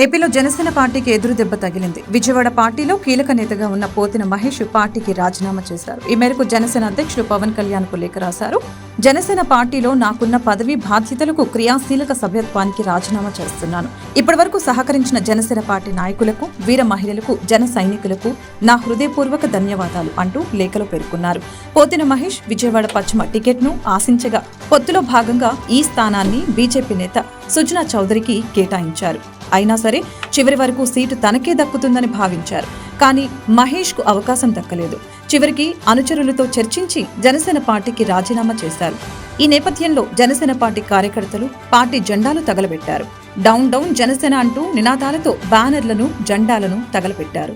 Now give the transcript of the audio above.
ఏపీలో జనసేన పార్టీకి ఎదురు దెబ్బ తగిలింది. విజయవాడ పార్టీలో కీలక నేతగా ఉన్న పోతిన మహేష్ పార్టీకి రాజీనామా చేశారు. ఈ మేరకు జనసేన అధ్యక్షులు పవన్ కళ్యాణ్ కు లేఖ రాశారు. జనసేన పార్టీలో నాకున్న పదవి బాధ్యతలకు క్రియాశీలక సభ్యత్వానికి రాజీనామా చేస్తున్నాను. ఇప్పటివరకు సహకరించిన జనసేన పార్టీ నాయకులకు, వీర మహిళలకు, జన సైనికులకు నా హృదయపూర్వక ధన్యవాదాలు అంటూ లేఖలో పేర్కొన్నారు. పోతిన మహేష్ విజయవాడ పశ్చిమ టికెట్ను ఆశించగా పొత్తులో భాగంగా ఈ స్థానాన్ని బీజేపీ నేత సుజనా చౌదరికి కేటాయించారు. అయినా సరే చివరి వరకు సీటు తనకే దక్కుతుందని భావించారు. కానీ మహేష్ కు అవకాశం దక్కలేదు. చివరికి అనుచరులతో చర్చించి జనసేన పార్టీకి రాజీనామా చేశారు. ఈ నేపథ్యంలో జనసేన పార్టీ కార్యకర్తలు పార్టీ జెండాలు తగలబెట్టారు. డౌన్ డౌన్ జనసేన అంటూ నినాదాలతో బ్యానర్లను, జెండాలను తగలబెట్టారు.